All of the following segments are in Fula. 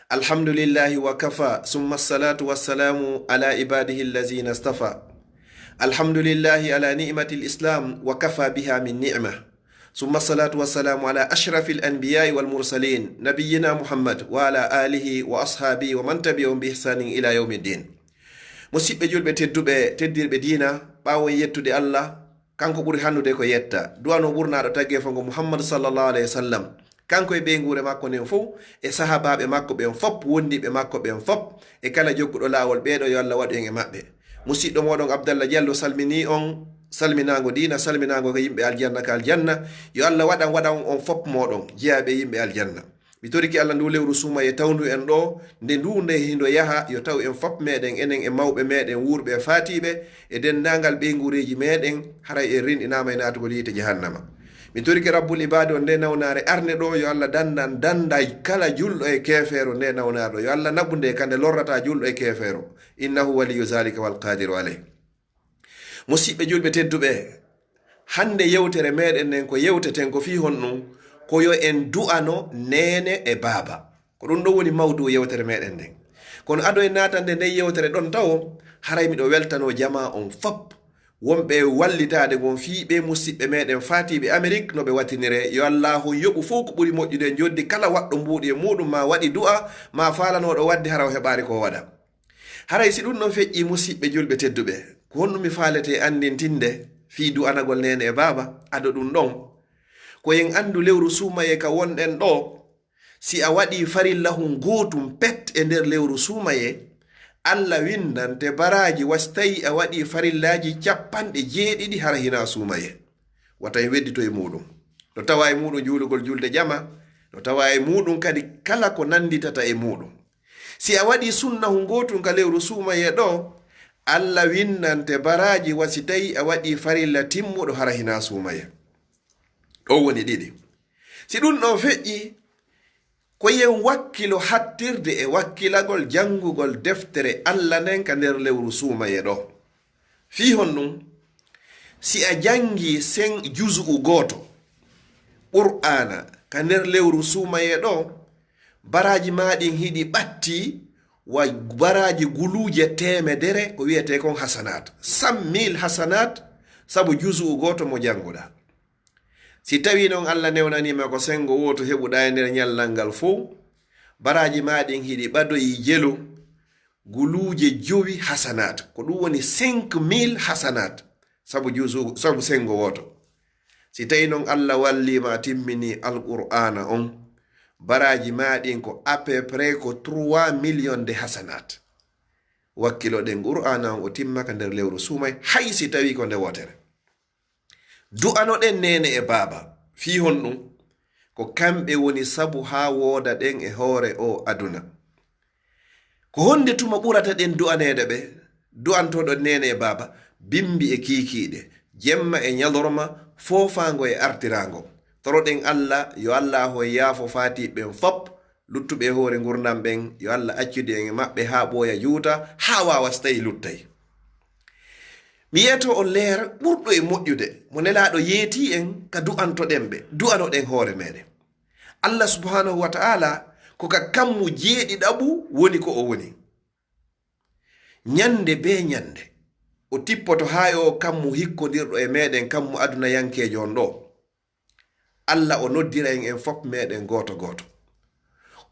Alhamdulillahi wa kafa, summa salatu wassalamu ala ibadihi allazina istafa. Alhamdulillahi ala ni'matil islam wa kafa biha min ni'mah. Summa salatu wassalamu ala ashrafil anbiya'i wal mursalin, nabiyyina Muhammad wa ala alihi wa ashabi wa man tabi'ahum bi ihsanin ila yawmiddin. Musidɓe julɓe teddirɓe diina, ɓawon yettude Allah, kanko ɓuri hannude ko yetta. Duwano ɓurnaɗo tagge fango Muhammad sallallahu alaihi wasallam. Kanko e ɓeygure makko nden fof e sahabaɓe makko ɓen fop, wondiɓe makko ɓen fop e kala jokkuɗo lawol ɓeɗo yo Allah waɗu en e maɓɓe. Musidɗo moɗon Abdallah Diallo salmini on salminago dina, salminago ko yimɓe aljanna ka aljanna. Yo Allah waɗan on fop moɗon jeyaɓe yimɓe aljanna. Mi toriki Allah ndu lewru suma e tawndu en ɗo nde ndu nde hindo yaha yo taw en fop meɗen enen e mawɓe meɗen wurɓe e fatiɓe e dendagal ɓeygureji meɗen haray en rinɗinama e natugol yite jahannama. Mi toriki rabbul ibade on nde nawnare arne ɗo yo Allah danday kala julɗo e kefeero nde nawnare ɗo yo Allah nabbude kande lorrata julɗo e kefeero. Innahu waliyu zalika wal qadiru alayh. Musidɓe julɓe tedduɓe, hande yewtere meɗen nden ko yewteten ko fi honɗum ko yo en du'ano nene e baba. Ko ɗum ɗo woni mawdu yewtere meɗen nden. Kono ado en natande nden yewtere ɗon taw haray miɗo weltano jama on fop wonɓe wallitade gon fiiɓe musidɓe meɗen fatiɓe Amérique no ɓe wattinire. Yo Allahu yoɓu fof ko ɓuri moƴƴude joddi kala waɗɗo mbuuɗi e muɗum ma waɗi du'a ma falanoɗo wadde hara o heɓari ko waɗa. Haray si ɗum ɗon feƴƴi musidɓe julɓe tedduɓe, ko honɗum mi falete andintinde fi du'anagol nene e baba ado ɗum ɗon ko en andu lewru sumaye ka wonɗen ɗo, si a waɗi farillahum gotum pet e nder lewru sumaye, Allah windante baraji wasi tawi a waɗi farillaji 70 hara hina sumaye. Wata en weddito e muɗum. No tawa e muɗum julugol julde jama, no tawa e muɗum kadi kala ko nanditata e muɗum. Si a waɗi sunnahu gotum ka lewru sumaye ɗo, Allah windante baraji wasi tawi a waɗi farilla timmuɗo hara hina sumaye. Ɗo woni ɗiɗi. Si ɗum ɗon feƴƴi ko yen wakkilo hattirde e wakkilagol jangugol deftere Allah nden ka nder lewru sumaye ɗo. Fi honɗum, si a jangi sen juzu'u goto Qur'ana ka nder lewru sumaye ɗo, baraji maɗin hiɗi ɓatti wa baraji guluje 100 ko wiyete kon hasanat, 100,000 hasanat sabu juzu'u goto mo janguɗa. Si tawi noon Allah newnanima ko sengo woto heɓuɗa e nder ñallal ngal fof, baraji maɗin hiɗi ɓadoyi jelo guluje 5 hasanat, ko ɗum woni 5,000 hasanat sabu sengo woto. Si tawi noon Allah wallima timmini alqur'ana on, baraji maɗin ko à peu près ko 3 millions de hasanat. Wakkiloɗen qur'ana on o timmaka nder lewru sumay, hay si tawi ko nde wotere. Du'anoɗen nene e baba fi honɗum ko kamɓe woni sabu ha woda ɗen e hoore o aduna. Ko honde tuma ɓurata ɗen du'anede ɓe, du'antoɗon nene e baba, bimbi e kikiɗe, jemma e ñalorma, fofango e artirango. Toroɗen Allah yo Allah ho yaafo fatiɓen fop, luttuɓe hoore gurdam ɓen yo Allah accude en e maɓɓe ha ɓooya juuta ha wawa so tawi luttay. Mi yeto on leer ɓurɗo e moƴƴude mo nelaɗo yeeti en ka du'antoɗen ɓe, du'anoɗen hoore meɗen. Allah subhanahu wa ta'ala ko ka kammu jeeɗiɗaɓu woni ko o woni. Nyande be nyande o tippoto ha o kammu hikkodirɗo e meɗen, kammu aduna yankejo on ɗo. Allah o noddira en fop meɗen goto goto.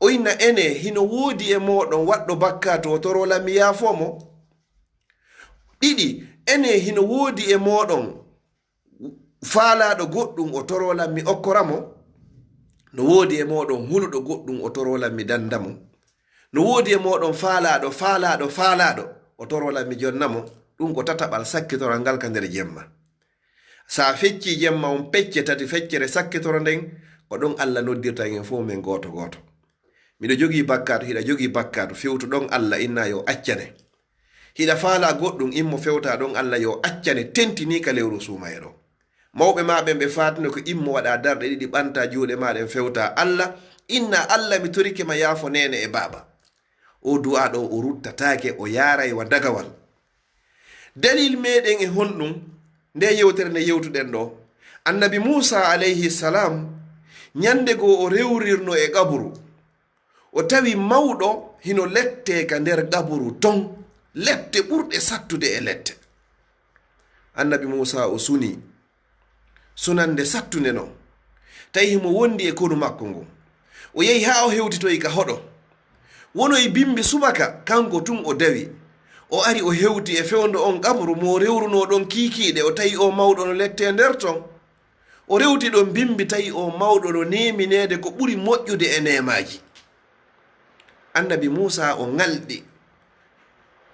Oyna ene hino woodi e moɗon waɗɗo bakkato o torola mi yaafomo. Ɗiɗi, ene hino woodi e moɗon faalaɗo goɗɗum o torolan mi okkoramo. No woodi e moɗon huluɗo goɗɗum o torolan mi dandamo. No woodi e moɗon faalaɗo o torolan mi jonnamo. Ɗum ko tataɓal sakkitoral ngal ka nder jemma. Sa fecci jemma on pecce tati feccere sakkitoro nden ko ɗon Allah noddirta en fof men goto goto. Miɗo jogi bakkato, hiɗa jogi bakkato, fewtu ɗon Allah inna yo accane. Hiɗa faala goɗɗum immo fewta ɗon Allah yo accane, tentini ka lewru sumaye ɗo. Mawɓe maɓen ɓe fatino ko immo waɗa darɗe ɗiɗi ɓanta juuɗe maɗen fewta Allah inna Allah mi torike ma yaafo nene e baba. O du'a ɗo o ruttatake o yaray wa dagawal. Dalil meɗen e honɗum nde yewtere nde yewtuɗen ɗo, annabi Musa alayhi salam nyande go o rewrirno e qabru o tawi mawɗo hino lette ka nder gaburu ton, lette ɓurɗe sattude e lette. Annabi Musa o suni sunande sattunde non, tawi himo wondi e konu makko ngu. O yehi ha o hewtitoyi ka hoɗo, wonoyi bimbi subaka kanko tun o dawi. O ari o hewti e fewndo on gaburu mo rewruno ɗon kiikiiɗe. O tawi o mawɗo no lette nder ton. O rewti ɗon bimbi tawi o mawɗo no neminede ko ɓuri moƴƴude e nemaji. Annabi Musa o ngalɗi,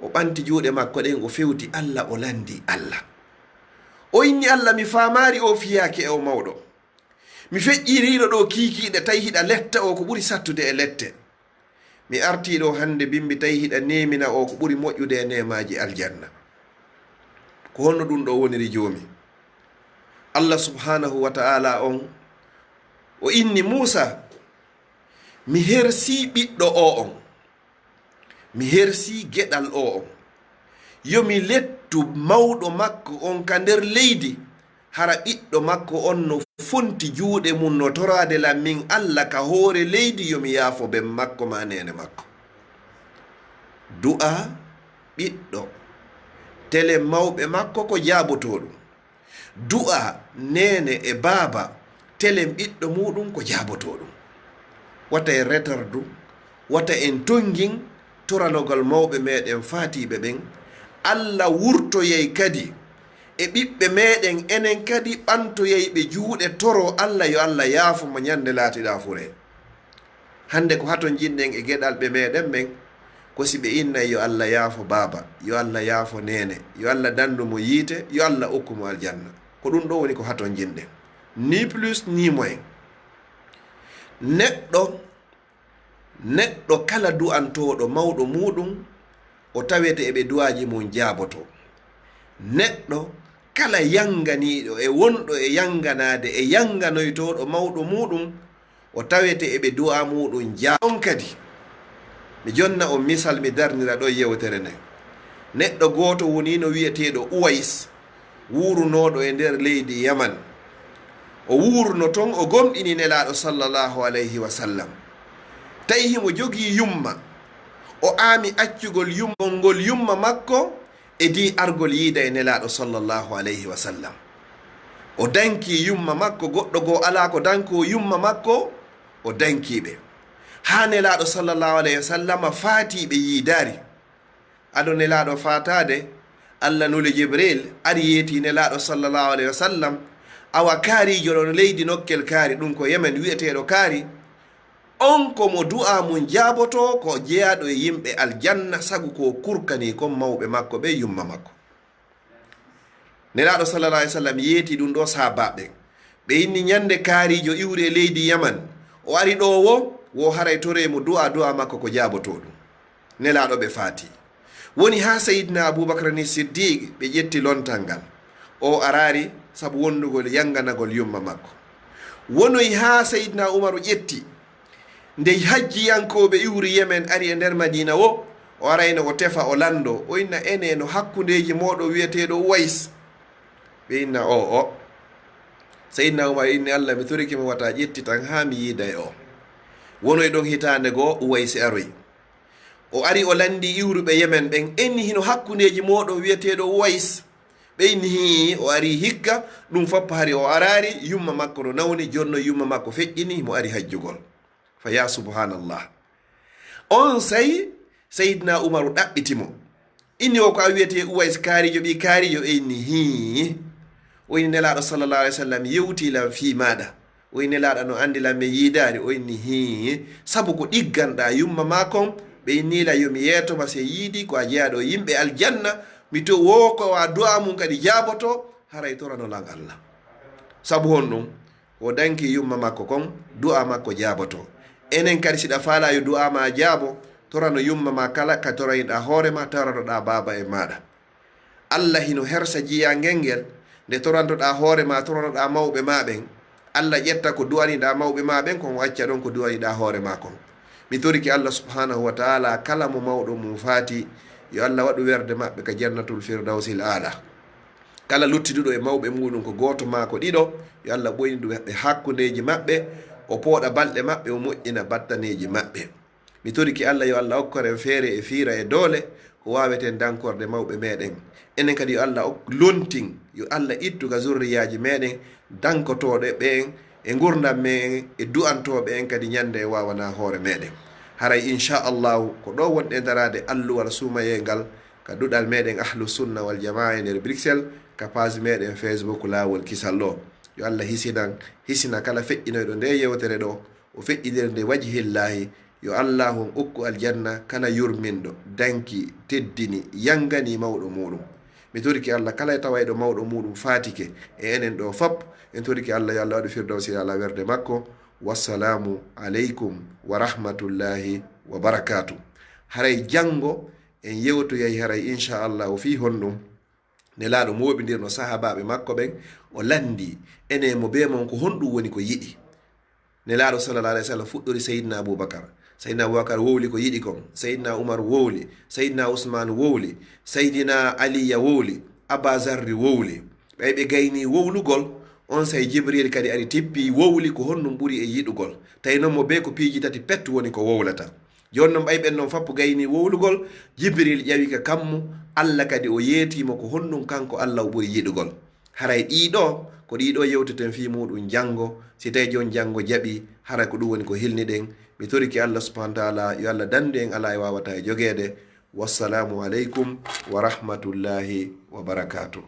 o ɓanti juuɗe makko ɗen, o fewti Allah, o landi Allah. O inni Allah, mi famari o fiyake e o mawɗo. Mi feƴƴiriɗo ɗo kiikiiɗe tawi hiɗa letta o ko ɓuri sattude e lette. Mi artiɗo hande bimbi tawi hiɗa nemina o ko ɓuri moƴƴude e nemaji aljanna. Ko honno ɗum ɗo woniri joomi. Allah subhanahu wa ta'ala on o inni Musa, mi hersi ɓiɗɗo o on, mi hersi geɗal o on, yomi lettu mawɗo makko on ka nder leydi, hara ɓiɗɗo makko on no fonti juuɗe mum no torade lam min Allah ka hoore leydi, yomi yaafo ben makko ma nene makko. Du'a ɓiɗɗo tele mawɓe makko ko jaabotoɗum. Du'a nene e baaba telen ɓiɗɗo muɗum ko jaabotoɗum. Wata en retardu, wata en tongin toranogal mawɓe meɗen fatiɓe ɓen. Allah wurtoyey kadi e ɓiɓɓe meɗen enen kadi ɓantoyey ɓe juuɗe toro Allah, yo Allah yaafo mo ñande laatiɗa fure. Hande ko haton jinɗen e geɗal ɓe meɗen ɓen, ko si ɓe innay yo Allah yaafo baaba, yo Allah yaafo nene, yo Allah dandu mo yiite, yo Allah okku mo aljanna. Ko ɗum ɗo woni ko haton jinɗen, ni plus ni moins. Neɗɗo kala du'antoɗo mawɗo muɗum o tawete eɓe du'aji mum jaaboto. Neɗɗo kala yanganiɗo e wonɗo e yanganade e yanganoytoɗo mawɗo muɗum o tawete eɓe du'a muɗum on kadi mi jonna on misal, mi darnira ɗo yewtere nden. Neɗɗo goto wonino wiyeteɗo Uwais, wurunoɗo e nder leydi Yaman. O wurno ton, o gomɗini nelaɗo sallallahu alayhi wa sallam. Tawi himo jogii yumma, o aami accugol ngol yumma makko e di argol yiida e nelaɗo sallallahu alayhi wa sallam. O danki yumma makko, goɗɗo goo ala ko danko yumma makko, o dankiɓe ha nelaɗo sallallahu alayhi wa sallam faatiɓe yiidari. Aɗo nelaɗo fatade, Allah nuli Jibril ari yeeti nelaɗo sallallahu alayhi wa sallam, awa kaarijo ɗo no leydi nokkel kaari, ɗum ko Yemen wiyeteɗo kaari. On komo du'a mum jaaboto, ko jeyaɗo e yimɓe aljanna, sagu ko kurkani kon mawɓe makko ɓe yumma makko. Nelaɗo sallallahu alayhi wa sallam yeeti ɗum ɗo sahabaɓe ɓe inni ñande kaarijo iwri e leydi Yaman, o ari ɗo wo haray tore mo du'a makko ko jaaboto ɗum. Nelaɗo ɓe faati. Woni ha Sayyidina Abubakar ni Siddiq ɓe ƴetti lontal ngal, o arari sabu wondugol yanganagol yumma makko. Wonoyi ha Sayyidina Umaru ƴetti, nde hajjiyankoɓe iwri Yemen ari e nder Madina o arayno o tefa o lando, o inna ene no hakkundeji moɗo wiyeteɗo Uwais. Ɓe inna o Sayyidina Umar inni Allah mi toriki mi wata ƴetti tan ha mi yiida e o. Wonoy ɗon hitande goo Uwais aroy, o ari o landi iwruɓe Yemen ɓen, enni hino hakkundeji moɗo wiyeteɗo Uwais. Ɓe inni hi o ari hikka, ɗum foppa hari o arari yumma makko no nawni, jonno yumma makko feƴƴini mo ari hajjugol. Fa ya subhanallah. On sayi Sayyidina Umaru ɗaɓɓitimo, inni o ko a wiyete Uwais kaarijo ɓi kaarijo. E inni hi o inni nelaɗo sallallahu alayhi wa sallam yewtilam fi maɗa, o inni nelaɗo no andilam me yiidari. O inni hi sabu ko ɗigganɗa yumma makon, ɓe innila yomi yeetoma se yiidi ko a jeyaɗo yimɓe aljanna, mi to wo ko a du'a mum kadi jaaboto, haray toranolan Allah. Sabu hon ɗum o danki yumma makko kon, du'a makko jaaboto. Enen kadi siɗa faala yo du'a ma jaabo, torano yumma ma kala ka torayɗa hoorema, toranoɗa baaba e maɗa. Allah hino hersa jiyangel ngel nde torantoɗa hoorema, toranoɗa mawɓe ma ɓen. Allah ƴetta ko du'aniɗa mawɓe ma ɓen kon wacca ɗon ko du'aniɗa hoore ma kon. Mi toriki Allah subhanahu wa ta'ala kala mo mawɗo mum faati, yo Allah waɗu werde maɓɓe ka jannatul firdausil ala. Kala luttiduɗo e mawɓe muɗum ko goto ma ko ɗiɗo, yo Allah ɓoyni ɗum e hakkundeji maɓɓe, o pooɗa balɗe maɓɓe, o moƴƴina battaneji maɓɓe. mi toriki Allah yo Allah okkoren feere e fiira e doole ko waweten dankorde mawɓe meɗen. Enen kadi yo Allah lontin, yo Allah ittuga zurriyaji meɗen dankotoɗe ɓen e gurdam men e du'antoɓe en kadi ñande e wawana hoore meɗen. Haray inchallahu ko ɗo wonɗe darade alluwal sumayengal ka duɗal meɗen ahlu sunna wal jamaa e nder Bruxelles, ka page meɗen Facebook lawol kisal ɗo. Yo Allah hisina kala feƴƴinoyɗo nde yewtere ɗo o feƴƴinirde wajhillahi. Yo Allah on ukku aljanna kala yurminɗo danki teddini yangani mawɗo muɗum. mi toriki Allah kala e tawayɗo mawɗo muɗum fatike e enen ɗo fop en toriki Allah yo Allah waɗu firdawsi ala werde makko. Wassalamu aleykum wa rahmatullahi wa barakatuh. haray janngo en yewtoyay haray inchallahu fi honɗum nelaɗo moɓidirno sahabaɓe makko ɓen o landi ene mo be mon ko honɗum woni ko yiɗi. nelaɗo sallallah alih w sallam fuɗɗori Seydina Aboubacar wowli ko yiɗi kon, Seydina Umar wowli, Seydina Ousmane wowli, Seydina Aliya wowli, Abazarri wowli. ɓe gayni wowlugol on say Jibril kadi ari tippi wowli ko honɗum ɓuri e yiɗugol. tawi noon mo be ko piiji tati pettu woni ko wowlata. joni noon ɓen noon fappo gayni wowlugol. Jibril ƴawi ka kammu, Allah kadi o yeetimo ko honɗum kanko Allah o ɓuri yiɗugol. haray ko ɗiɗo yewteten fi muɗum janngo. si tawi joni janngo jaɓi hara ko ɗum woni ko hilniɗen. mi toriki Allah subhanahu wa taala yo Allah dandu en ala e wawata e jogede. Wassalamu aleykum wa rahmatullahi wa barakatuh.